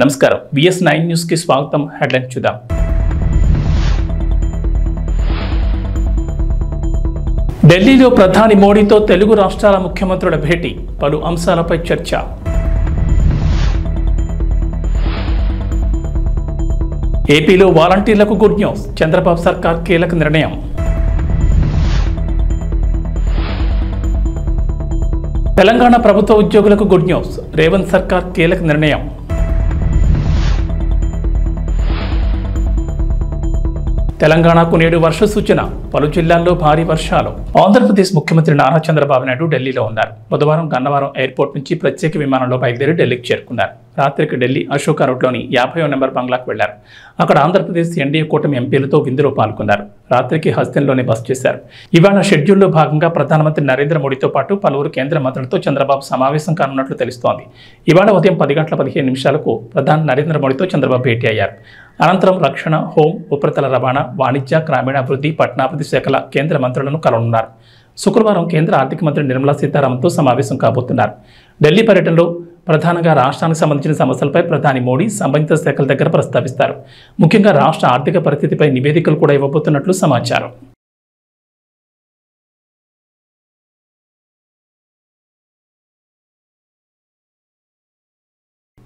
నమస్కారం VS9 news కి స్వాగతం. హెడ్లైన్ చూద్దాం. ఢిల్లీలో ప్రధాని మోడీతో తెలుగు రాష్ట్రాల ముఖ్యమంత్రుల భేటీ, పలు అంశాలపై చర్చ. ఏపీలో వాలంటీర్లకు గుడ్ న్యూస్, చంద్రబాబు సర్కార్ కీలక నిర్ణయం. తెలంగాణ ప్రభుత్వ ఉద్యోగులకు గుడ్ న్యూస్, రేవంత్ సర్కార్ కీలక నిర్ణయం. తెలంగాణకు నేడు వర్ష సూచన, పలు జిల్లాల్లో భారీ వర్షాలు. ఆంధ్రప్రదేశ్ ముఖ్యమంత్రి నారా చంద్రబాబు నాయుడు ఢిల్లీలో ఉన్నారు. బుధవారం గన్నవరం ఎయిర్పోర్ట్ నుంచి ప్రత్యేక విమానంలో బయలుదేరి ఢిల్లీకి చేరుకున్నారు. రాత్రికి ఢిల్లీ అశోక రోడ్లోని 50వ నెంబర్ బంగ్లాకు వెళ్లారు. అక్కడ ఆంధ్రప్రదేశ్ ఎన్డీఏ కూటమి ఎంపీలతో విందులో పాల్గొన్నారు. రాత్రికి హస్తిన్లోనే బస చేశారు. ఇవాళ షెడ్యూల్లో భాగంగా ప్రధానమంత్రి నరేంద్ర మోడీతో పాటు పలువురు కేంద్ర మంత్రులతో చంద్రబాబు సమావేశం కానున్నట్లు తెలుస్తోంది. ఇవాళ ఉదయం 10:15 ప్రధాని నరేంద్ర మోడీతో చంద్రబాబు భేటీ అయ్యారు. అనంతరం రక్షణ, హోం, ఉపరితల రవాణా, వాణిజ్య, గ్రామీణాభివృద్ధి, పట్టణాభివృద్ధి శాఖల కేంద్ర మంత్రులను కలవనున్నారు. శుక్రవారం కేంద్ర ఆర్థిక మంత్రి నిర్మలా సీతారామన్తో సమావేశం కాబోతున్నారు. ఢిల్లీ పర్యటనలో ప్రధానంగా రాష్ట్రానికి సంబంధించిన సమస్యలపై ప్రధాని మోడీ సంబంధిత శాఖల దగ్గర ప్రస్తావిస్తారు. ముఖ్యంగా రాష్ట్ర ఆర్థిక పరిస్థితిపై నివేదికలు కూడా ఇవ్వబోతున్నట్లు సమాచారం.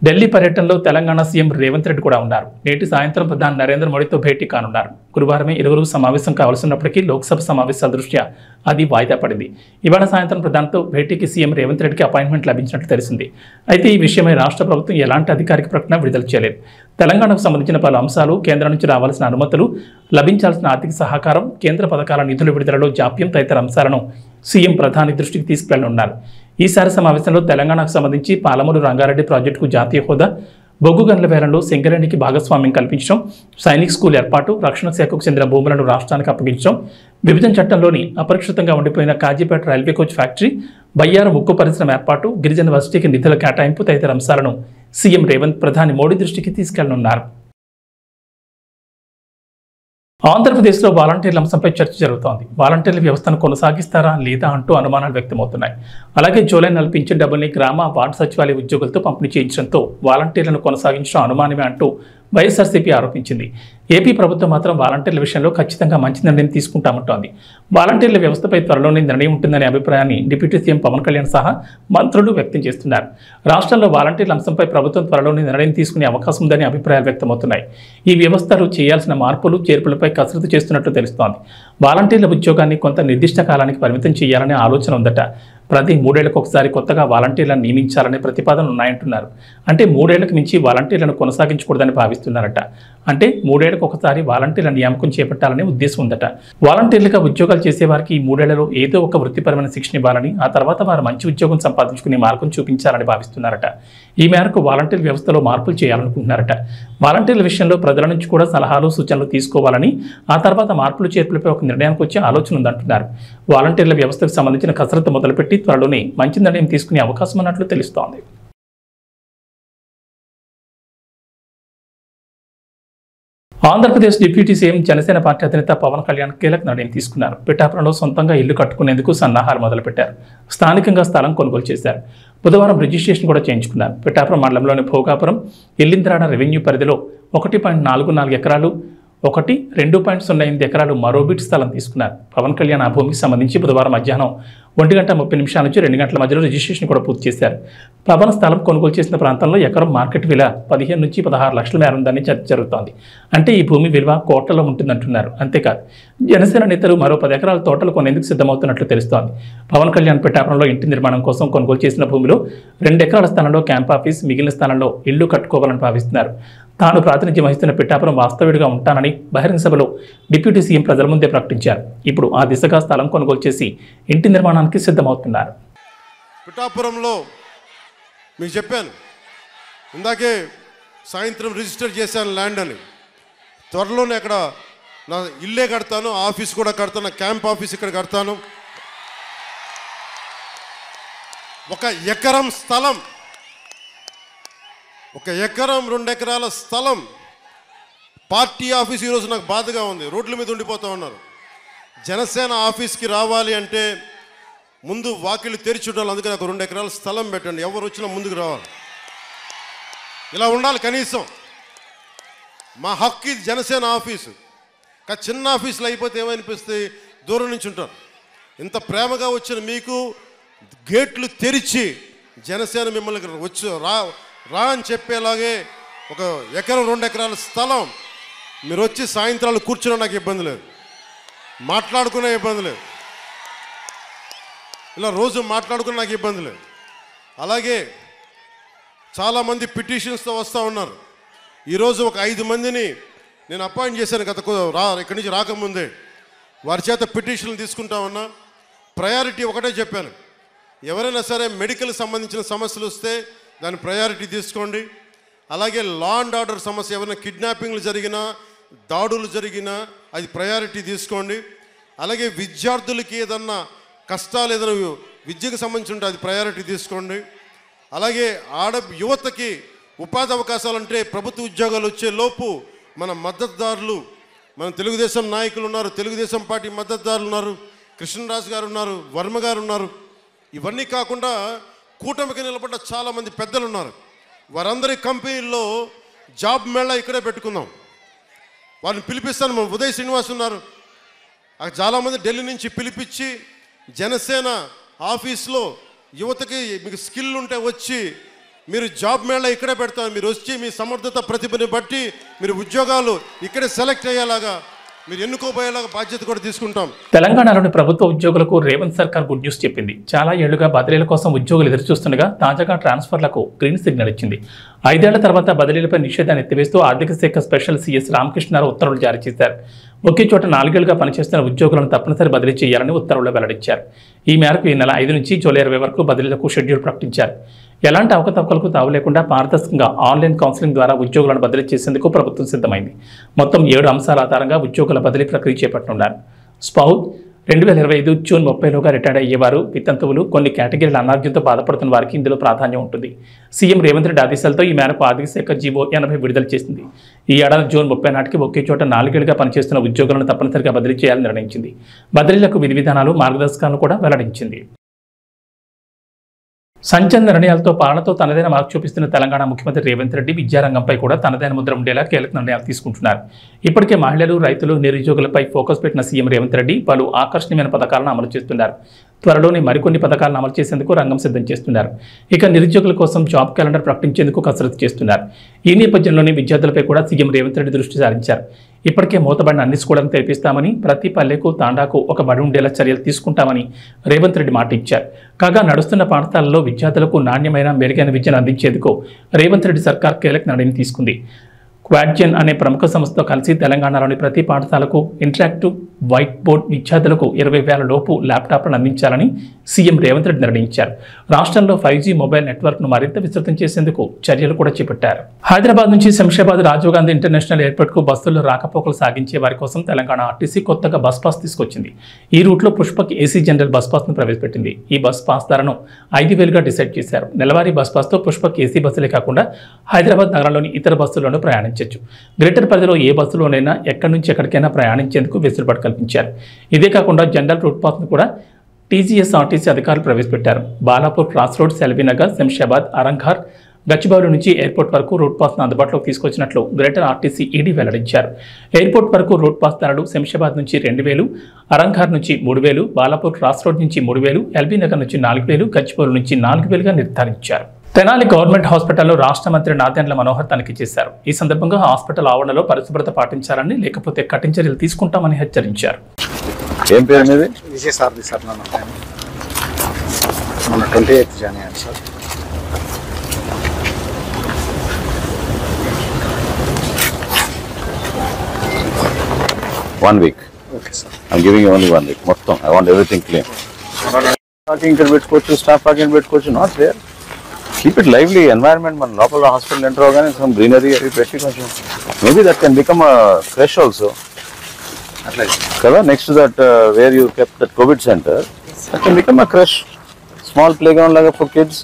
ఢిల్లీ పర్యటనలో తెలంగాణ సీఎం రేవంత్ రెడ్డి కూడా ఉన్నారు. నేటి సాయంత్రం ప్రధాని నరేంద్ర మోడీతో భేటీ కానున్నారు. గురువారమే ఇరువురు సమావేశం కావాల్సినప్పటికీ లోక్సభ సమావేశాల దృష్ట్యా అది వాయిదా పడింది. ఇవాళ సాయంత్రం ప్రధానితో భేటీకి సీఎం రేవంత్ రెడ్డికి అపాయింట్మెంట్ లభించినట్లు తెలిసింది. అయితే ఈ విషయమై రాష్ట్ర ప్రభుత్వం ఎలాంటి అధికారిక ప్రకటన విడుదల చేయలేదు. తెలంగాణకు సంబంధించిన పలు అంశాలు, కేంద్రం నుంచి రావాల్సిన అనుమతులు, లభించాల్సిన ఆర్థిక సహకారం, కేంద్ర పథకాల నిధుల విడుదలలో జాప్యం తదితర అంశాలను సీఎం ప్రధాని దృష్టికి తీసుకెళ్లనున్నారు. ఈసారి సమావేశంలో తెలంగాణకు సంబంధించి పాలమూరు రంగారెడ్డి ప్రాజెక్టుకు జాతీయ హోదా, బొగ్గు గనుల వేలంలో సింగరేణికి భాగస్వామ్యం కల్పించడం, సైనిక్ స్కూల్ ఏర్పాటు, రక్షణ శాఖకు చెందిన భూములను రాష్ట్రానికి అప్పగించడం, విభజన చట్టంలోని అపరిష్కృతంగా ఉండిపోయిన Kazipet railway coach factory, Bayyaram ఉక్కు పరిశ్రమ ఏర్పాటు, గిరిజన వర్సిటీకి నిధుల కేటాయింపు తదితర అంశాలను సీఎం రేవంత్ ప్రధాని మోడీ దృష్టికి తీసుకెళ్లనున్నారు. ఆంధ్రప్రదేశ్లో వాలంటీర్ల అంశంపై చర్చ జరుగుతోంది. వాలంటీర్ల వ్యవస్థను కొనసాగిస్తారా లేదా అంటూ అనుమానాలు వ్యక్తమవుతున్నాయి. అలాగే జూలై నెల పింఛన్ డబ్బుల్ని గ్రామ, వార్డు సచివాలయ ఉద్యోగులతో పంపిణీ చేయించడంతో వాలంటీర్లను కొనసాగించడం అనుమానమే అంటూ వైఎస్ఆర్సీపీ ఆరోపించింది. ఏపీ ప్రభుత్వం మాత్రం వాలంటీర్ల విషయంలో ఖచ్చితంగా మంచి నిర్ణయం తీసుకుంటామంటోంది. వాలంటీర్ల వ్యవస్థపై త్వరలోనే నిర్ణయం ఉంటుందనే అభిప్రాయాన్ని డిప్యూటీ సీఎం పవన్ కళ్యాణ్ సహా మంత్రులు వ్యక్తం చేస్తున్నారు. రాష్ట్రంలో వాలంటీర్ల అంశంపై ప్రభుత్వం త్వరలోనే నిర్ణయం తీసుకునే అవకాశం ఉందని అభిప్రాయాలు వ్యక్తమవుతున్నాయి. ఈ వ్యవస్థలో చేయాల్సిన మార్పులు, చేర్పులపై కసరత్తు చేస్తున్నట్లు తెలుస్తోంది. వాలంటీర్ల ఉద్యోగాన్ని కొంత నిర్దిష్ట కాలానికి పరిమితం చేయాలనే ఆలోచన ఉందట. ప్రతి 3 ఏళ్లకు ఒకసారి కొత్తగా వాలంటీర్లను నియమించాలనే ప్రతిపాదనలు ఉన్నాయంటున్నారు. అంటే 3 ఏళ్లకు మించి వాలంటీర్లను కొనసాగించకూడదని భావిస్తున్నారట. అంటే 3 ఏళ్లకు ఒకసారి వాలంటీర్ల నియామకం చేపట్టాలనే ఉద్దేశం ఉందట. వాలంటీర్లుగా ఉద్యోగాలు చేసేవారికి ఈ 3 ఏళ్లలో ఏదో ఒక వృత్తిపరమైన శిక్షణ ఇవ్వాలని, ఆ తర్వాత వారు మంచి ఉద్యోగం సంపాదించుకునే మార్గం చూపించాలని భావిస్తున్నారట. ఈ మేరకు వాలంటీర్ వ్యవస్థలో మార్పులు చేయాలనుకుంటున్నారట. వాలంటీర్ల విషయంలో ప్రజల నుంచి కూడా సలహాలు, సూచనలు తీసుకోవాలని, ఆ తర్వాత మార్పులు చేర్పులపై ఒక నిర్ణయానికి వచ్చే ఆలోచన ఉందంటున్నారు. వాలంటీర్ల వ్యవస్థకు సంబంధించిన కసరత్తు మొదలుపెట్టి త్వరలోనే మంచి నిర్ణయం తీసుకునే అవకాశం ఉన్నట్లు తెలుస్తోంది. Andhra Pradesh deputy CM Janasena party అధినేత పవన్ కళ్యాణ్ కీలక నిర్ణయం తీసుకున్నారు. పిఠాపురంలో సొంతంగా ఇల్లు కట్టుకునేందుకు సన్నాహాలు మొదలుపెట్టారు. స్థానికంగా స్థలం కొనుగోలు చేశారు. బుధవారం రిజిస్ట్రేషన్ కూడా చేయించుకున్నారు. పిఠాపురం మండలంలోని భోగాపురం, ఎల్లింద్రాడ రెవెన్యూ పరిధిలో 1.44 ఎకరాలు, 2.08 ఎకరాలు మరో బిట్ స్థలం తీసుకున్నారు. పవన్ కళ్యాణ్ ఆ భూమికి సంబంధించి బుధవారం మధ్యాహ్నం 1:30 నుంచి 2 గంటల మధ్యలో రిజిస్ట్రేషన్ కూడా పూర్తి చేశారు. పవన్ స్థలం కొనుగోలు చేసిన ప్రాంతంలో ఎకరం మార్కెట్ విలువ 15 నుంచి 16 లక్షల మేర ఉందని చర్చ జరుగుతోంది. అంటే ఈ భూమి విలువ కోట్లలో ఉంటుందంటున్నారు. అంతేకాదు జనసేన నేతలు మరో 10 ఎకరాల తోటలు కొనేందుకు సిద్ధమవుతున్నట్లు తెలుస్తోంది. పవన్ కళ్యాణ్ పిఠాపురంలో ఇంటి నిర్మాణం కోసం కొనుగోలు చేసిన భూమిలో 2 ఎకరాల స్థలంలో క్యాంప్ ఆఫీస్, మిగిలిన స్థలంలో ఇల్లు కట్టుకోవాలని భావిస్తున్నారు. తాను ప్రాతినిధ్యం వహిస్తున్న పిఠాపురం వాస్తవుడిగా ఉంటానని బహిరంగ సభలో డిప్యూటీ సీఎం ప్రజల ముందే ప్రకటించారు. ఇప్పుడు ఆ దిశగా స్థలం కొనుగోలు చేసి ఇంటి నిర్మాణానికి సిద్ధమవుతున్నారు. పిఠాపురంలో మీకు చెప్పాను ఇందాకే, సాయంత్రం రిజిస్టర్ చేశాను ల్యాండ్ అని. త్వరలోనే అక్కడ నా ఇల్లే కడతాను, ఆఫీస్ కూడా కడతాను, క్యాంప్ ఆఫీస్ ఇక్కడ కడతాను. 1 ఎకరం స్థలం, 1 ఎకరం 2 ఎకరాల స్థలం. పార్టీ ఆఫీస్ ఈరోజు నాకు బాధగా ఉంది. రోడ్ల మీద ఉండిపోతూ ఉన్నారు. జనసేన ఆఫీస్కి రావాలి అంటే ముందు వాకిళ్ళు తెరిచి ఉండాలి. అందుకే నాకు 2 ఎకరాల స్థలం పెట్టండి. ఎవరు వచ్చినా ముందుకు రావాలి. ఇలా ఉండాలి కనీసం. మా హక్కు ఇది జనసేన ఆఫీసు. కానీ చిన్న ఆఫీసులు అయిపోతే ఏమనిపిస్తుంది, దూరం నుంచి ఉంటారు. ఇంత ప్రేమగా వచ్చిన మీకు గేట్లు తెరిచి జనసేన మిమ్మల్ని వచ్చి రా అని చెప్పేలాగే 1 ఎకరం 2 ఎకరాల స్థలం మీరు వచ్చి సాయంత్రాలు కూర్చున్నా నాకు ఇబ్బంది లేదు, మాట్లాడుకునే ఇబ్బంది లేదు, ఇలా రోజు మాట్లాడుకునే నాకు ఇబ్బంది లేదు. అలాగే చాలామంది పిటిషన్స్తో వస్తూ ఉన్నారు. ఈరోజు ఒక 5 మందిని నేను అపాయింట్ చేశాను ఇక్కడి నుంచి రాకముందే. వారి చేత పిటిషన్లు తీసుకుంటా ఉన్నా. ప్రయారిటీ ఒకటే చెప్పాను, ఎవరైనా సరే మెడికల్ సంబంధించిన సమస్యలు వస్తే దాని ప్రయారిటీ తీసుకోండి. అలాగే లా అండ్ ఆర్డర్ సమస్య, ఏమైనా కిడ్నాపింగ్లు జరిగినా దాడులు జరిగినా అది ప్రయారిటీ తీసుకోండి. అలాగే విద్యార్థులకి ఏదన్నా కష్టాలు ఏదైనా విద్యకు సంబంధించి ఉంటే అది ప్రయారిటీ తీసుకోండి. అలాగే యువతకి ఉపాధి అవకాశాలు అంటే ప్రభుత్వ ఉద్యోగాలు వచ్చే లోపు మన మద్దతుదారులు, మన తెలుగుదేశం నాయకులు ఉన్నారు, తెలుగుదేశం పార్టీ మద్దతుదారులు ఉన్నారు, కృష్ణరాజు గారు ఉన్నారు, వర్మ గారు ఉన్నారు. ఇవన్నీ కాకుండా కూటమికి నిలబడ్డ చాలామంది పెద్దలు ఉన్నారు. వారందరి కంపెనీల్లో జాబ్ మేళా ఇక్కడే పెట్టుకుందాం. వారిని పిలిపిస్తాను. మన ఉదయ్ శ్రీనివాస్ ఉన్నారు. చాలామంది ఢిల్లీ నుంచి పిలిపించి జనసేన ఆఫీస్లో యువతకి మీకు స్కిల్ ఉంటే వచ్చి మీరు జాబ్ మేళా ఇక్కడే పెడతారు. మీరు వచ్చి మీ సమర్థత ప్రతిభని బట్టి మీరు ఉద్యోగాలు ఇక్కడే సెలెక్ట్ అయ్యేలాగా మీరు ఎన్నుకోబోయేలాగా బాధ్యత కూడా తీసుకుంటాం. తెలంగాణలోని ప్రభుత్వ ఉద్యోగులకు రేవంత్ సర్కార్ గుడ్ న్యూస్ చెప్పింది. చాలా ఏళ్లుగా బదిలీల కోసం ఉద్యోగులు ఎదురుచూస్తుండగా తాజాగా ట్రాన్స్ఫర్లకు గ్రీన్ సిగ్నల్ ఇచ్చింది. 5 ఏళ్ల తర్వాత బదిలీలపై నిషేధాన్ని ఎత్తివేస్తూ ఆర్థిక శాఖ స్పెషల్ సీఎస్ రామకృష్ణారావు ఉత్తర్వులు జారీ చేశారు. ఒకే చోట 4 ఏళ్లుగా పనిచేస్తున్న ఉద్యోగులను తప్పనిసరి బదిలీ చేయాలని ఉత్తర్వులు వెల్లడించారు. ఈ మేరకు ఈ నెల 5 నుంచి జూలై 20 వరకు బదిలీలకు షెడ్యూల్ ప్రకటించారు. ఎలాంటి అవకతవకలకు తావు లేకుండా పారదర్శకంగా ఆన్లైన్ కౌన్సిలింగ్ ద్వారా ఉద్యోగులను బదిలీ చేసేందుకు ప్రభుత్వం సిద్ధమైంది. మొత్తం 7 అంశాల ఆధారంగా ఉద్యోగుల బదిలీ ప్రక్రియ చేపట్టనున్నారు. స్పౌజ్ 2025 జూన్ 30లోగా రిటైర్డ్ అయ్యేవారు, వితంతువులు, కొన్ని కేటగిరీల అనారోగ్యంతో బాధపడుతున్న వారికి ఇందులో ప్రాధాన్యం ఉంటుంది. సీఎం రేవంత్ రెడ్డి ఆదేశాలతో ఈ మేరకు ఆర్థిక శాఖ జీవో 80 విడుదల చేసింది. ఈ ఏడాది జూన్ 30 నాటికి ఒకే చోట 4 ఏళ్లుగా పనిచేస్తున్న ఉద్యోగులను తప్పనిసరిగా బదిలీ చేయాలని నిర్ణయించింది. బదిలీలకు విధి విధానాలు, మార్గదర్శకాలను కూడా వెల్లడించింది. సంచలన నిర్ణయాలతో పాలనతో తనదైన మార్పు చూపిస్తున్న తెలంగాణ ముఖ్యమంత్రి రేవంత్ రెడ్డి విద్యారంగంపై కూడా తనదైన ముద్ర ఉండేలా కీలక నిర్ణయాలు తీసుకుంటున్నారు. ఇప్పటికే మహిళలు, రైతులు, నిరుద్యోగులపై ఫోకస్ పెట్టిన సీఎం రేవంత్ రెడ్డి పలు ఆకర్షణీయమైన పథకాలను అమలు చేస్తున్నారు. త్వరలోనే మరికొన్ని పథకాలను అమలు చేసేందుకు రంగం సిద్ధం చేస్తున్నారు. ఇక నిరుద్యోగుల కోసం జాబ్ క్యాలెండర్ ప్రకటించేందుకు కసరత్తు చేస్తున్నారు. ఈ నేపథ్యంలోనే విద్యార్థులపై కూడా సీఎం రేవంత్ రెడ్డి దృష్టి సారించారు. ఇప్పటికే మూతబడిన అన్ని స్కూళ్లను తెరిపిస్తామని, ప్రతి పల్లెకు తాండాకు ఒక బడి ఉండేలా చర్యలు తీసుకుంటామని రేవంత్ రెడ్డి మాట ఇచ్చారు. కాగా నడుస్తున్న పాఠశాలల్లో విద్యార్థులకు నాణ్యమైన, మెరుగైన విద్యను అందించేందుకు రేవంత్ రెడ్డి సర్కార్ కీలక నిర్ణయం తీసుకుంది. క్వాడ్జెన్ అనే ప్రముఖ సంస్థతో కలిసి తెలంగాణలోని ప్రతి పాఠశాలకు ఇంటరాక్టివ్ వైట్ బోర్డ్, విద్యార్థులకు 20,000 లోపు ల్యాప్టాప్లను అందించాలని సీఎం రేవంత్ రెడ్డి నిర్ణయించారు. రాష్ట్రంలో 5G మొబైల్ నెట్వర్క్ను మరింత విస్తృతం చేసేందుకు చర్యలు కూడా చేపట్టారు. హైదరాబాద్ నుంచి శంషాబాద్ రాజీవ్ గాంధీ ఇంటర్నేషనల్ ఎయిర్పోర్ట్కు బస్సుల్లో రాకపోకలు సాగించే వారి కోసం తెలంగాణ ఆర్టీసీ కొత్తగా బస్ పాస్ తీసుకొచ్చింది. ఈ రూట్లో పుష్పక్ ఏసీ జనరల్ బస్ పాస్ను ప్రవేశపెట్టింది. ఈ బస్ పాస్ ధరను 5,000గా డిసైడ్ చేశారు. నెలవారీ బస్ పాస్తో పుష్పక్ ఏసీ బస్సులే కాకుండా హైదరాబాద్ నగరంలోని ఇతర బస్సుల్లోనూ ప్రయాణించారు. గ్రేటర్ పరిధిలో ఏ బస్సులోనైనా ఎక్కడి నుంచి ఎక్కడికైనా ప్రయాణించేందుకు వెసులుబాటు కల్పించారు. ఇదే కాకుండా జనరల్ రూట్ పాస్ను కూడా టీజీఎస్ఆర్టీసీ అధికారులు ప్రవేశపెట్టారు. బాలాపూర్, క్రాస్ రోడ్, సెల్వీనగర్, శంషాబాద్, అరంఘర్, గచ్చిబౌలి నుంచి ఎయిర్పోర్ట్ వరకు రూట్ పాస్ను అందుబాటులోకి తీసుకొచ్చినట్లు గ్రేటర్ ఆర్టీసీ ఈడీ వెల్లడించారు. ఎయిర్పోర్ట్ వరకు రూట్ పాస్ ధరలు శంషాబాద్ నుంచి 2,000, అరంఘర్ నుంచి 3,000, బాలాపూర్ క్రాస్ రోడ్ నుంచి 3,000, ఎల్బీనగర్ నుంచి 4,000, గచ్చిబౌలి నుంచి 4,000గా నిర్ధారించారు. తెనాలి గవర్నమెంట్ హాస్పిటల్లో రాష్ట్ర మంత్రి నాదెండ్ల మనోహర్ తనిఖీ చేశారు. ఈ సందర్భంగా హాస్పిటల్ ఆవరణలో పరిశుభ్రత పాటించాలని, లేకపోతే కఠిన చర్యలు తీసుకుంటామని హెచ్చరించారు. ఏం పేరు మీది? విజయసారథి సార్. మన 28th January sir. One week. Okay sir. I'm giving you only 1 week. మొత్తం I want everything clean. Parking ఇక్కడ పెట్టుకోవచ్చు, స్టాఫ్ పార్కింగ్ పెట్టుకోవచ్చు. Not there. Keep it lively environment. మన లోపల హాస్పిటల్ ఎంటర్ అవగానే సమ్ గ్రీనరీ అవి పెట్టి కొంచెం maybe that can become creche also. అట్లా కదా, next that where you kept that COVID centre, that can become a creche, small playground లాగా for kids.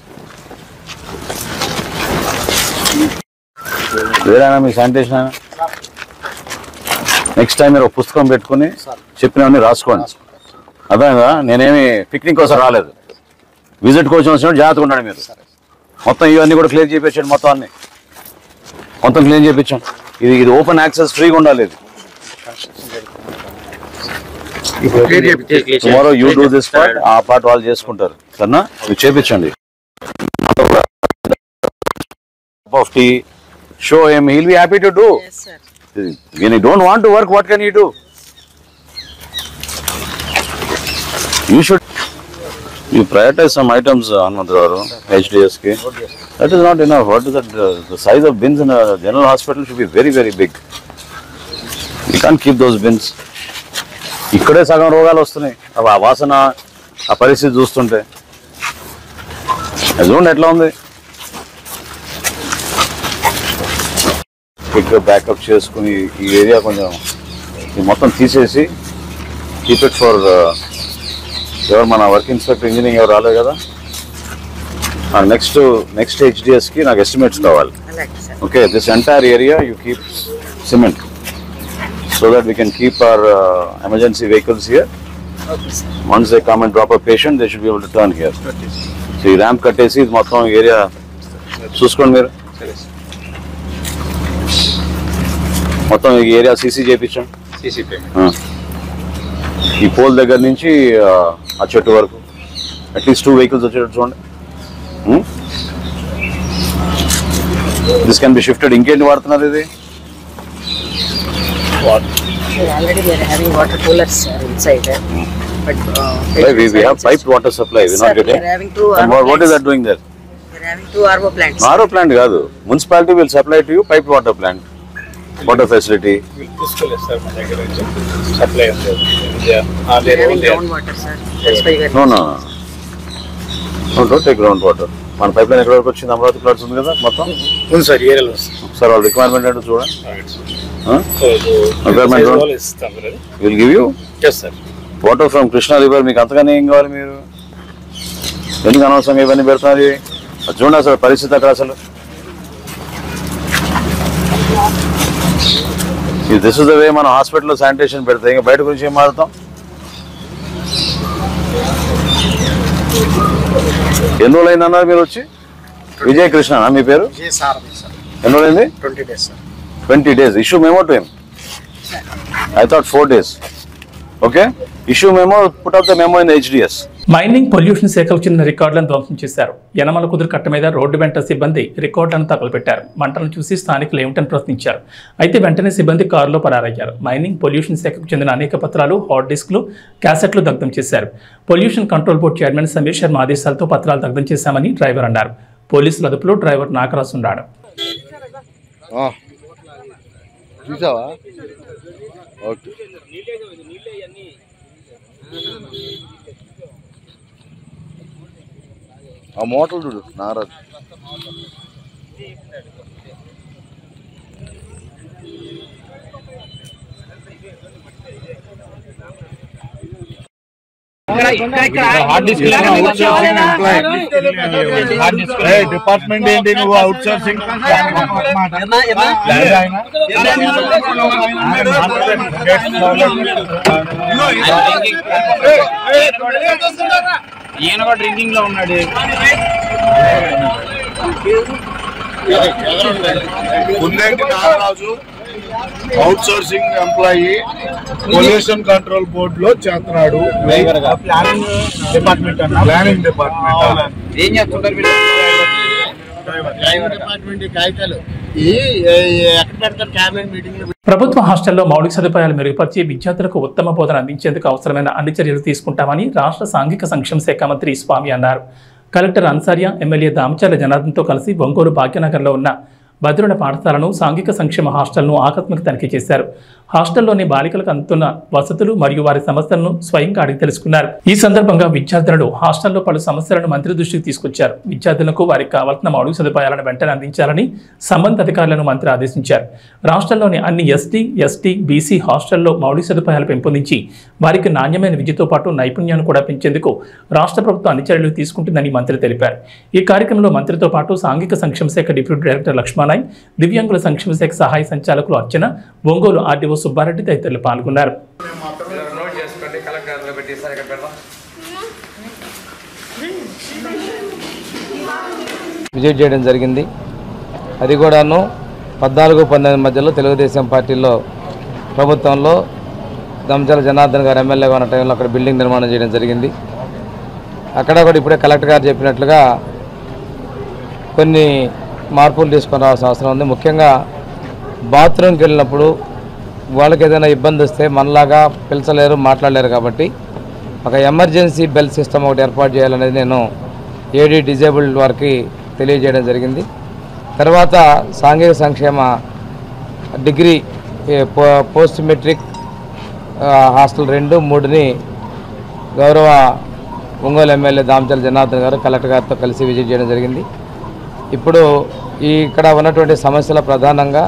వేరేనా మీ శానిటేషన్ అయినా? నెక్స్ట్ టైం మీరు ఒక పుస్తకం పెట్టుకుని చెప్పినవన్నీ రాసుకోండి. అర్థమైందా? నేనేమి పిక్నిక్ కోసం రాలేదు, విజిట్ కోసం వచ్చినప్పుడు జాగ్రత్తగా ఉండండి. మీరు మొత్తం ఇవన్నీ కూడా క్లియర్ చేయించండి మొత్తం అన్ని. మొత్తం క్లీన్ చేయించాం. ఇది ఓపెన్ యాక్సెస్ ఫ్రీగా ఉండాలి. ఇది tomorrow you do this part, ఆ పార్ట్ వాళ్ళు చేసుకుంటారు. సరేనా? మీరు చేయించండి. of tea, show him, he'll be happy to do. Yes, sir. When you don't want to work, what can you do? You should, you prioritize some items, Anmandravaru, HDS ki. That is not enough. What is that? The size of bins in a general hospital should be very, very big. You can't keep those bins. ఇక్కడే సగం రోగాలు వస్తున్నాయి. ఆ వాసన, ఆ పరిస్థితి చూస్తుంటే చూడండి ఎట్లా ఉంది. క్విక్గా బ్యాకప్ చేసుకుని ఈ ఏరియా కొంచెం మొత్తం తీసేసి కీప్ ఇట్ ఫర్ ఎవరు మన వర్క్ ఇన్స్పెక్టర్ ఇంజనీరింగ్ ఎవరు రాలేదు కదా, నెక్స్ట్ హెచ్డిఎస్కి నాకు ఎస్టిమేట్స్ కావాలి. Okay, this entire area you keep cement so that we can keep our emergency vehicles here. Once they come and drop a patient, they should be able to turn here. So ఈ ramp కట్టేసి ఇది మొత్తం area చూసుకోండి మీరు. మొత్తం ఈ area CC చేయించాం. ఈ పోల్ దగ్గర నుంచి ఆ చెట్టు వరకు అట్లీస్ట్ 2 vehicles వచ్చేటట్టు చూడండి. This can be shifted. ఇంకేంటి వాడుతున్నారు ఇది? Already we are having water coolers inside there. But we have piped water supply. We are not getting. We are having 2 And what is that doing there? We are having 2 RO plants. RO plant కాదు, municipality will supply to you piped water plant, water facility. Supply on We are having groundwater, sir. That's why we are. No, don't take groundwater. మన pipe line ఎక్కడ వరకు వచ్చింది? Amaravati plots ఉంది కదా మొత్తం. ఉంది sir, ఏరియాలో సార్ వాళ్ళ రిక్వైర్మెంట్ ఏంటో చూడండి. Will give you water from Krishna river. మీకు అంతగానే ఏం కావాలి? మీరు ఎందుకు అనవసరంగా ఇవన్నీ పెడుతున్నారు? చూడండి అసలు పరిస్థితి అక్కడ. అసలు దిస్ ఇస్ ద వే మనం హాస్పిటల్లో శానిటేషన్ పెడతాం. ఇంకా బయట గురించి ఏం మారుతాం? ఎన్ని రోజులు అయింది అన్నారు మీరు వచ్చి? విజయ్ కృష్ణ మీ పేరు? ఎన్ని రోజులు అయింది? 20 days, sir. 20 days. Issue memo to him. I thought 4 days. Okay? Issue memo, put up the memo in the HDS. Mining pollution శాఖకు చెందిన రికార్డులను ధ్వంసం చేశారు. యనమల కుదురు కట్ట మీద రోడ్డు వెంట సిబ్బంది రికార్డులను తగలబెట్టారు. మంటలను చూసి స్థానికులు ఏమిటని ప్రశ్నించారు. అయితే వెంటనే సిబ్బంది కారులో పరారయ్యారు. మైనింగ్ పొల్యూషన్ శాఖకు చెందిన అనేక పత్రాలు, హార్డ్ డిస్క్లు, క్యాసెట్లు దగ్ధం చేశారు. Pollution control board chairman Sameer Sharma ఆదేశాలతో పత్రాలు దగ్ధం చేశామని డ్రైవర్ అన్నారు. పోలీసుల అదుపులో డ్రైవర్ నాగరాజు ఉన్నాడు. చూసావా? ఓకే. ఆ మోటార్లు చూడు నారాజు. డిపార్ట్మెంట్ ఏంటి? నువ్వు అవుట్ సోర్సింగ్ ఈయన కూడా డ్రింకింగ్ లో ఉన్నాడు. Unneti Nagaraju outsourcing employee pollution control board లో చేస్తున్నాడు. ప్లానింగ్ డిపార్ట్మెంట్ ఏం చేస్తుంటారు మీరు? ప్రభుత్వ హాస్టల్లో మౌలిక సదుపాయాలు మెరుగుపరిచి విద్యార్థులకు ఉత్తమ బోధన అందించేందుకు అవసరమైన అన్ని చర్యలు తీసుకుంటామని రాష్ట్ర సాంఘిక సంక్షేమ శాఖ మంత్రి స్వామి అన్నారు. కలెక్టర్ అన్సారియా, ఎమ్మెల్యే దామచర్ల జనార్దన్తో కలిసి ఒంగోలు భాగ్యనగర్లో ఉన్న భద్రుల పాఠశాలను, సాంఘిక సంక్షేమ హాస్టల్ను ఆకస్మిక తనిఖీ చేశారు. హాస్టల్లోని బాలికలకు అందుతున్న వసతులు మరియు వారి సమస్యలను స్వయంగా అడిగి తెలుసుకున్నారు. ఈ సందర్భంగా విద్యార్థులు హాస్టల్లో పలు సమస్యలను మంత్రి దృష్టికి తీసుకొచ్చారు. విద్యార్థులకు వారికి కావాల్సిన మౌలిక సదుపాయాలను వెంటనే అందించాలని సంబంధిత అధికారులను మంత్రి ఆదేశించారు. రాష్ట్రంలోని అన్ని ఎస్టీ, బీసీ హాస్టల్లో మౌలిక సదుపాయాలు పెంపొందించి వారికి నాణ్యమైన విద్యతో పాటు నైపుణ్యాన్ని కూడా పెంచేందుకు రాష్ట్ర ప్రభుత్వం అన్ని చర్యలు తీసుకుంటుందని మంత్రి తెలిపారు. ఈ కార్యక్రమంలో మంత్రితో పాటు సాంఘిక సంక్షేమ శాఖ డిప్యూటీ డైరెక్టర్ లక్ష్మణ్, దివ్యాంగుల సంక్షేమ శాఖ సహాయ సంచాలకులు అర్చన, ఒంగోలు ఆర్డీఓ సుబ్బారెడ్డి తదితరులు పాల్గొన్నారు. విజిట్ చేయడం జరిగింది. అది కూడాను 14-19 మధ్యలో తెలుగుదేశం పార్టీలో ప్రభుత్వంలో దమ్చల జనార్దన్ గారు ఎమ్మెల్యేగా ఉన్న టైంలో అక్కడ బిల్డింగ్ నిర్మాణం చేయడం జరిగింది. అక్కడ కూడా ఇప్పుడే కలెక్టర్ గారు చెప్పినట్లుగా కొన్ని మార్పులు తీసుకొని రావాల్సిన అవసరం ఉంది. ముఖ్యంగా బాత్రూమ్కి వెళ్ళినప్పుడు వాళ్ళకి ఏదైనా ఇబ్బంది వస్తే మనలాగా పిలిచలేరు, మాట్లాడలేరు. కాబట్టి ఒక ఎమర్జెన్సీ బెల్ సిస్టమ్ ఒకటి ఏర్పాటు చేయాలనేది నేను ఏడీ డిజేబుల్డ్ వారికి తెలియజేయడం జరిగింది. తర్వాత సాంఘిక సంక్షేమ డిగ్రీ పోస్ట్ మెట్రిక్ హాస్టల్ 2, 3ని గౌరవ ఒంగోలు ఎమ్మెల్యే దామచల జనార్దన్ గారు కలెక్టర్ గారితో కలిసి విజిట్ చేయడం జరిగింది. ఇప్పుడు ఇక్కడ ఉన్నటువంటి సమస్యల ప్రధానంగా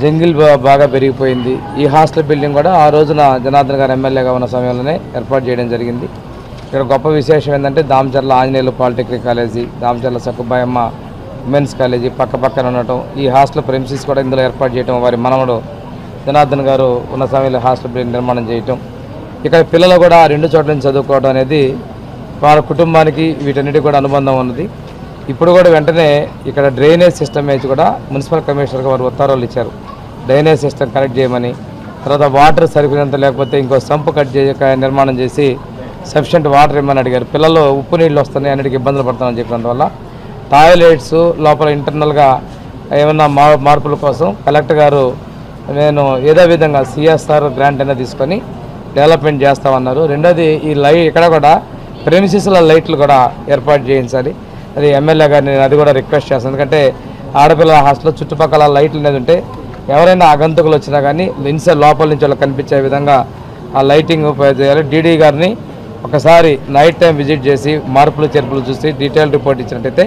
జంగిల్ బాగా పెరిగిపోయింది. ఈ హాస్టల్ బిల్డింగ్ కూడా ఆ రోజున జనార్దన్ గారు ఎమ్మెల్యేగా ఉన్న సమయంలోనే ఏర్పాటు చేయడం జరిగింది. ఇక్కడ గొప్ప విశేషం ఏంటంటే Damacharla Anjaneyulu polytechnic college, Damacharla Sakkubayamma women's college పక్కన ఉండటం, ఈ హాస్టల్ ప్రెమిసెస్ కూడా ఇందులో ఏర్పాటు చేయడం, వారి మనవడు జనార్దన్ గారు ఉన్న సమయంలో హాస్టల్ బిల్డింగ్ నిర్మాణం చేయటం, ఇక్కడ పిల్లలు కూడా 2 చోట్ల నుంచి చదువుకోవడం అనేది వాళ్ళ కుటుంబానికి వీటన్నిటికీ కూడా అనుబంధం ఉన్నది. ఇప్పుడు కూడా వెంటనే ఇక్కడ డ్రైనేజ్ సిస్టమ్ వేసి కూడా మున్సిపల్ కమిషనర్కి వారు ఉత్తర్వులు ఇచ్చారు, డ్రైనేజ్ సిస్టమ్ కనెక్ట్ చేయమని. తర్వాత వాటర్ సరిపోయినంత లేకపోతే ఇంకో సంపు నిర్మాణం చేసి సఫిషియెంట్ వాటర్ ఇవ్వమని అడిగారు. పిల్లలు ఉప్పు నీళ్ళు వస్తున్నాయి, అన్నిటికీ ఇబ్బందులు పడుతున్నామని చెప్పినందువల్ల టాయిలెట్స్ లోపల ఇంటర్నల్గా ఏమన్నా మార్పుల కోసం కలెక్టర్ గారు నేను ఏదో విధంగా సిఎస్ఆర్ గ్రాంట్ అయినా తీసుకొని డెవలప్మెంట్ చేస్తామన్నారు. రెండోది ఈ ఇక్కడ కూడా ప్రెమిసెస్ల లైట్లు కూడా ఏర్పాటు చేయించాలి. అది ఎమ్మెల్యే గారిని నేను అది కూడా రిక్వెస్ట్ చేస్తాను. ఎందుకంటే ఆడపిల్లల హాస్టల్లో చుట్టుపక్కల లైట్లు అనేది ఉంటే ఎవరైనా ఆగంతుకులు వచ్చినా కానీ లోపల నుంచి వాళ్ళకి కనిపించే విధంగా ఆ లైటింగ్ చేయాలి. డీడీ గారిని ఒకసారి నైట్ టైం విజిట్ చేసి మార్పులు చేర్పులు చూసి డీటెయిల్ రిపోర్ట్ ఇచ్చినట్టయితే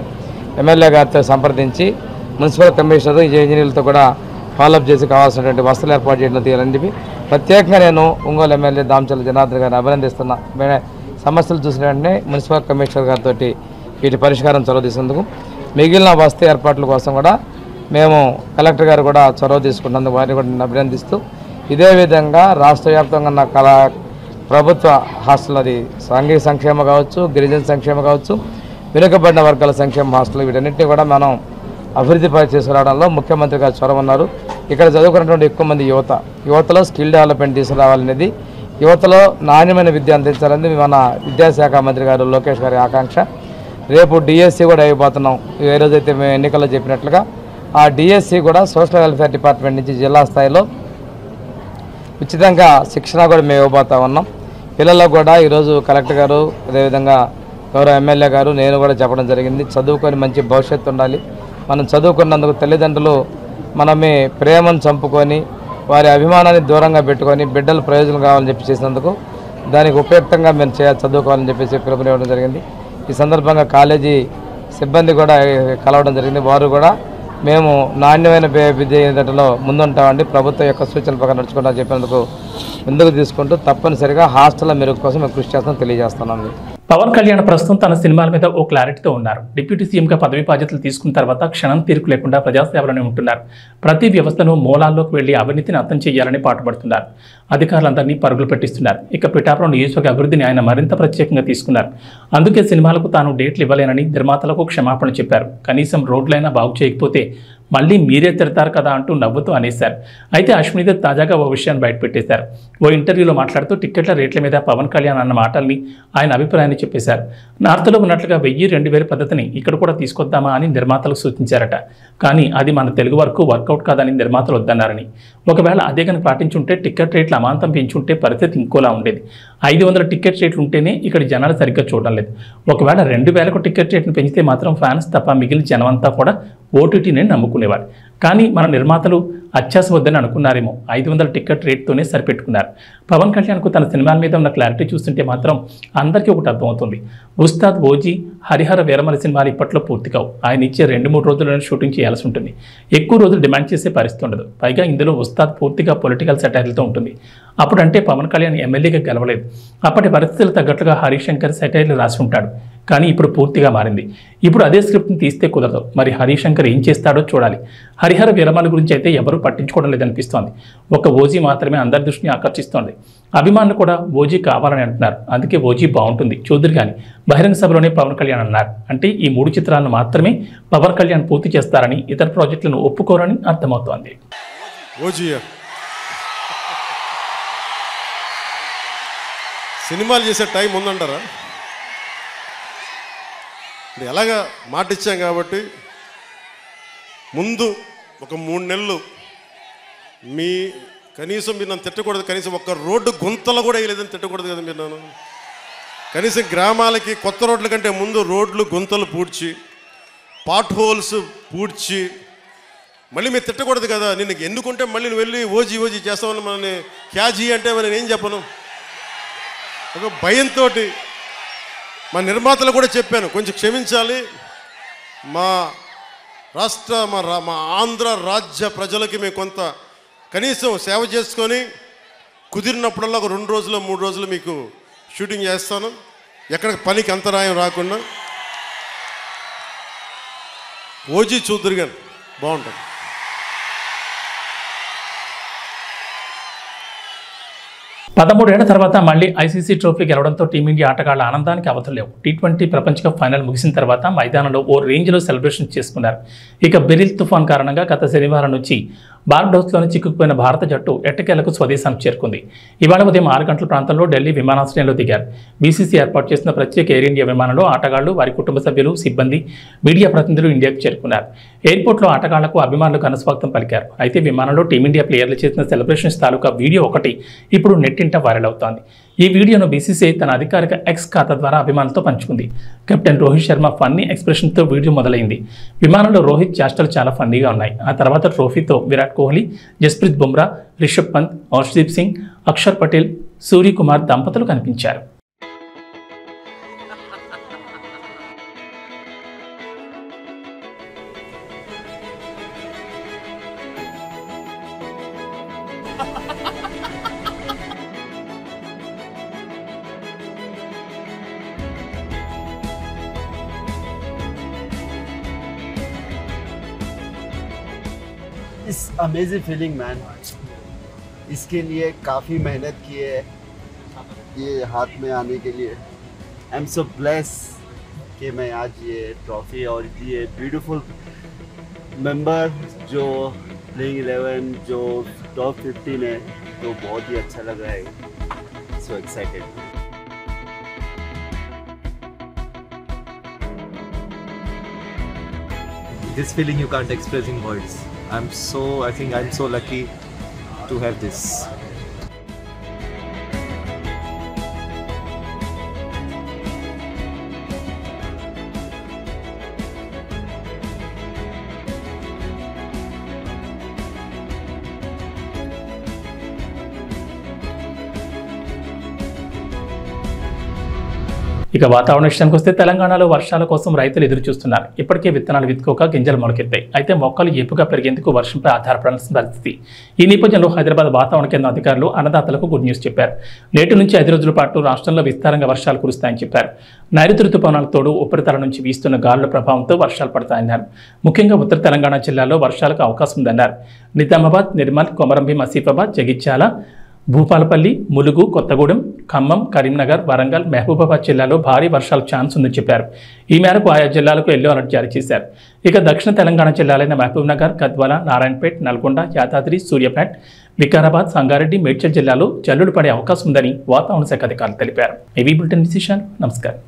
ఎమ్మెల్యే గారితో సంప్రదించి మున్సిపల్ కమిషనర్ ఇంజనీర్లతో కూడా ఫాలోఅప్ చేసి కావాల్సినటువంటి వసతులు ఏర్పాటు చేయడం తీయాలని చెప్పి ప్రత్యేకంగా నేను ఒంగోలు ఎమ్మెల్యే దామచల జనార్దన్ గారిని అభినందిస్తున్నా. సమస్యలు చూసిన వెంటనే మున్సిపల్ కమిషనర్ గారితో వీటి పరిష్కారం చొరవ తీసుకున్నందుకు, మిగిలిన వసతి ఏర్పాట్ల కోసం కూడా మేము కలెక్టర్ గారు కూడా చొరవ తీసుకున్నందుకు వారిని కూడా నేను అభినందిస్తూ, ఇదే విధంగా రాష్ట్ర వ్యాప్తంగా ఉన్న ప్రభుత్వ హాస్టల్, అది సాంఘిక సంక్షేమ కావచ్చు, గిరిజన సంక్షేమ కావచ్చు, వెనుకబడిన వర్గాల సంక్షేమ హాస్టల్, వీటన్నింటినీ కూడా మనం అభివృద్ధి తీసుకురావడంలో ముఖ్యమంత్రి గారు చొరవ ఉన్నారు. ఇక్కడ చదువుకున్నటువంటి ఎక్కువ మంది యువతలో స్కిల్ డెవలప్మెంట్ తీసుకురావాలనేది, యువతలో నాణ్యమైన విద్య అందించాలనేది మన విద్యాశాఖ మంత్రి గారు లోకేష్ గారి ఆకాంక్ష. రేపు డిఎస్సి కూడా అయిపోతున్నాం. ఏ రోజైతే మేము ఎన్నికల్లో చెప్పినట్లుగా ఆ డిఎస్సి కూడా సోషల్ వెల్ఫేర్ డిపార్ట్మెంట్ నుంచి జిల్లా స్థాయిలో ఉచితంగా శిక్షణ కూడా మేము ఇవ్వబోతా ఉన్నాం. పిల్లలకు కూడా ఈరోజు కలెక్టర్ గారు, అదేవిధంగా గౌరవ ఎమ్మెల్యే గారు, నేను కూడా చెప్పడం జరిగింది, చదువుకొని మంచి భవిష్యత్తు ఉండాలి. మనం చదువుకున్నందుకు తల్లిదండ్రులు మనమే ప్రేమను చంపుకొని వారి అభిమానాన్ని దూరంగా పెట్టుకొని బిడ్డలు ప్రయోజనం కావాలని చెప్పి చేసినందుకు దానికి ఉపయుక్తంగా మేము చదువుకోవాలని చెప్పేసి పిలుపునివ్వడం జరిగింది. ఈ సందర్భంగా కాలేజీ సిబ్బంది కూడా కలవడం జరిగింది. వారు కూడా మేము నాణ్యమైన విద్యలో ముందుంటామండి, ప్రభుత్వం యొక్క సూచనల ప్రకారం నడుచుకుంటామని చెప్పినందుకు ముందుకు తీసుకుంటూ తప్పనిసరిగా హాస్టల్ మెరుగు కోసం మేము కృషి చేస్తామని తెలియజేస్తున్నాం. పవన్ కళ్యాణ్ ప్రస్తుతం తన సినిమాల మీద ఓ క్లారిటీతో ఉన్నారు. డిప్యూటీ సీఎంగా పదవి బాధ్యతలు తీసుకున్న తర్వాత క్షణం తీర్పు లేకుండా ప్రజాసేవలోనే ఉంటున్నారు. ప్రతి వ్యవస్థను మూలాల్లోకి వెళ్లి అవినీతిని అంతం చేయాలని పాటుపడుతున్నారు. అధికారులందరినీ పరుగులు పెట్టిస్తున్నారు. ఇక పిఠాపురం నియోజకవర్గ అభివృద్ధిని ఆయన మరింత ప్రత్యేకంగా తీసుకున్నారు. అందుకే సినిమాలకు తాను డేట్లు ఇవ్వలేనని నిర్మాతలకు క్షమాపణ చెప్పారు. కనీసం రోడ్లైనా బాగు చేయకపోతే మళ్ళీ మీరే తిడతారు కదా అంటూ నవ్వుతూ అనేశారు. అయితే అశ్వినిదత్ తాజాగా ఓ విషయాన్ని బయటపెట్టేశారు. ఓ ఇంటర్వ్యూలో మాట్లాడుతూ టిక్కెట్ల రేట్ల మీద పవన్ కళ్యాణ్ అన్న మాటల్ని ఆయన అభిప్రాయాన్ని చెప్పేశారు. నార్త్లో ఉన్నట్లుగా 1000-2000 పద్ధతిని ఇక్కడ కూడా తీసుకొద్దామా అని నిర్మాతలకు సూచించారట. కానీ అది మన తెలుగు వరకు వర్కౌట్ కాదని నిర్మాతలు వద్దన్నారని, ఒకవేళ అదే కనుక పాటించుంటే టిక్కెట్ రేట్లు అమాంతం పెంచుంటే పరిస్థితి ఇంకోలా ఉండేది. 500 టిక్కెట్ రేట్లు ఉంటేనే ఇక్కడ జనాలు సరిగ్గా చూడడం లేదు. ఒకవేళ 2000కు టిక్కెట్ రేట్ను పెంచితే మాత్రం ఫ్యాన్స్ తప్ప మిగిలిన జనమంతా కూడా ఓటీటీని నమ్ముకునేవారు. కానీ మన నిర్మాతలు అత్యాస వద్దని అనుకున్నారేమో 500 టిక్కెట్ రేట్తోనే సరిపెట్టుకున్నారు. పవన్ కళ్యాణ్కు తన సినిమాల మీద ఉన్న క్లారిటీ చూస్తుంటే మాత్రం అందరికీ ఒకటి అర్థమవుతుంది. ఉస్తాద్, ఓజీ, హరిహర వీరమల సినిమాలు ఇప్పట్లో పూర్తి కావు. ఆయన ఇచ్చే 2-3 రోజుల్లోనే షూటింగ్ చేయాల్సి ఉంటుంది. ఎక్కువ రోజులు డిమాండ్ చేసే పరిస్థితి ఉండదు. పైగా ఇందులో ఉస్తాద్ పూర్తిగా పొలిటికల్ సెటైర్లతో ఉంటుంది. అప్పుడంటే పవన్ కళ్యాణ్ ఎమ్మెల్యేగా గెలవలేదు. అప్పటి పరిస్థితులు తగ్గట్లుగా హరీష్ శంకర్ సెటైర్లు రాసి ఉంటాడు. కానీ ఇప్పుడు పూర్తిగా మారింది. ఇప్పుడు అదే స్క్రిప్ట్ని తీస్తే కుదరదు. మరి హరీష్ శంకర్ ఏం చేస్తాడో చూడాలి. హరిహర విరమల గురించి అయితే ఎవరూ పట్టించుకోవడం లేదనిపిస్తోంది. ఒక ఓజీ మాత్రమే అందరి దృష్టిని ఆకర్షిస్తోంది. అభిమానులు కూడా ఓజీ కావాలని అంటున్నారు. అందుకే ఓజీ బాగుంటుంది చూద్దరు కానీ బహిరంగ సభలోనే పవన్ కళ్యాణ్ అన్నారు. అంటే ఈ 3 చిత్రాలను మాత్రమే పవన్ కళ్యాణ్ పూర్తి చేస్తారని, ఇతర ప్రాజెక్టులను ఒప్పుకోరని అర్థమవుతోంది. సినిమాలు చేసే టైం ఉందంటారా? ఎలాగా మాట ఇచ్చాం కాబట్టి ముందు ఒక 3 నెలలు కనీసం మీరు నన్ను తిట్టకూడదు. కనీసం ఒక్క రోడ్డు గుంతలు కూడా వేయలేదని తిట్టకూడదు కదా మీరు నన్ను. కనీసం గ్రామాలకి కొత్త రోడ్ల కంటే ముందు రోడ్లు గుంతలు పూడ్చి, పాట్ హోల్స్ పూడ్చి మళ్ళీ మీరు తిట్టకూడదు కదా. నిన్ను ఎన్నుకుంటే మళ్ళీ నువ్వు వెళ్ళి ఓజీ చేస్తామని మనల్ని క్యాజీ అంటే మరి నేనేం చెప్పను. ఒక భయంతో మా నిర్మాతలు కూడా చెప్పాను, కొంచెం క్షమించాలి. మా ఆంధ్ర రాజ్య ప్రజలకి మేము కొంత కనీసం సేవ చేసుకొని కుదిరినప్పుడల్లా ఒక 2 రోజులు 3 రోజులు మీకు షూటింగ్ చేస్తాను, ఎక్కడ పనికి అంతరాయం రాకుండా. ఓజీ చూద్దరు కానీ బాగుంటుంది. పదమూడేళ్ల తర్వాత మళ్లీ ఐసీసీ ట్రోఫీ గెలవడంతో టీమిండియా ఆటగాళ్ల ఆనందానికి అవతలేవు. T20 ప్రపంచ కప్ ఫైనల్ ముగిసిన తర్వాత మైదానంలో ఓ రేంజ్లో సెలబ్రేషన్ చేసుకున్నారు. ఇక బెరిల్ తుఫాన్ కారణంగా గత శనివారం నుంచి బార్బడోస్లోని చిక్కుకుపోయిన భారత జట్టు ఎట్టకేలకు స్వదేశానికి చేరుకుంది. ఇవాళ ఉదయం 6 గంటల ప్రాంతంలో ఢిల్లీ విమానాశ్రయంలో దిగారు. బీసీసీ ఏర్పాటు చేసిన ప్రత్యేక ఎయిర్ ఇండియా విమానంలో ఆటగాళ్లు, వారి కుటుంబ సభ్యులు, సిబ్బంది, మీడియా ప్రతినిధులు ఇండియాకు చేరుకున్నారు. ఎయిర్పోర్ట్లో ఆటగాళ్లకు అభిమానులు ఘనస్వాగతం పలికారు. అయితే విమానంలో టీమిండియా ప్లేయర్లు చేసిన సెలబ్రేషన్స్ తాలూకా వీడియో ఒకటి ఇప్పుడు నెట్టింట వైరల్ అవుతోంది. ఈ వీడియోను బీసీసీఐ తన అధికారిక ఎక్స్ ఖాతా ద్వారా అభిమానులతో పంచుకుంది. కెప్టెన్ రోహిత్ శర్మ ఫన్నీ ఎక్స్ప్రెషన్తో వీడియో మొదలైంది. విమానంలో రోహిత్ చేష్టలు చాలా ఫన్నీగా ఉన్నాయి. ఆ తర్వాత ట్రోఫీతో విరాట్ కోహ్లీ, జస్ప్రీత్ బుమ్రా, రిషబ్ పంత్, హర్షదీప్ సింగ్, అక్షర్ పటేల్, సూర్యకుమార్ దంపతులు కనిపించారు. इस अमेजिंग फीलिंग मैन, इसके लिए काफ़ी मेहनत की है ये हाथ में आने के लिए. आई एम सो ब्लेस कि मैं आज ये ट्रॉफी और ये ब्यूटीफुल मेंबर जो प्लेइंग 11 जो टॉप 15 है, तो बहुत ही अच्छा लग रहा है. So excited. This feeling you can't express in words. I think I'm so lucky to have this. ఇక వాతావరణ విషయానికి వస్తే తెలంగాణలో వర్షాల కోసం రైతులు ఎదురు చూస్తున్నారు. ఇప్పటికే విత్తనాలు విత్తుకోక గింజలు మొలకెత్తాయి. అయితే మొక్కలు ఏపుగా పెరిగేందుకు వర్షంపై ఆధారపడాల్సిన పరిస్థితి. ఈ నేపథ్యంలో హైదరాబాద్ వాతావరణ కేంద్రం అధికారులు అన్నదాతలకు గుడ్ న్యూస్ చెప్పారు. నేటి నుంచి 5 రోజుల పాటు రాష్ట్రంలో విస్తారంగా వర్షాలు కురుస్తాయని చెప్పారు. నైరుతి రుతుపవనాలకు తోడు ఉపరితల నుంచి వీస్తున్న గాలుల ప్రభావంతో వర్షాలు పడతాయన్నారు. ముఖ్యంగా ఉత్తర తెలంగాణ జిల్లాల్లో వర్షాలకు అవకాశం ఉందన్నారు. నిజామాబాద్, నిర్మల్, కొమరంభీం, ఆసిఫాబాద్, జగిత్యాల, భూపాలపల్లి, ములుగు, కొత్తగూడెం, ఖమ్మం, కరీంనగర్, వరంగల్, మహబూబాబాద్ జిల్లాలో భారీ వర్షాల ఛాన్స్ ఉందని చెప్పారు. ఈ మేరకు ఆయా జిల్లాలకు ఎల్లో అలర్ట్ జారీ చేశారు. ఇక దక్షిణ తెలంగాణ జిల్లాలైన మహబూబ్నగర్, గద్వాల, నారాయణపేట్, నల్గొండ, యాదాద్రి, సూర్యాపేట్, వికారాబాద్, సంగారెడ్డి, మేడ్చల్ జిల్లాలో జల్లులు పడే అవకాశం ఉందని వాతావరణ శాఖ అధికారులు తెలిపారు. ఏవీ బులెటిన్ విశేషాలు. నమస్కారం.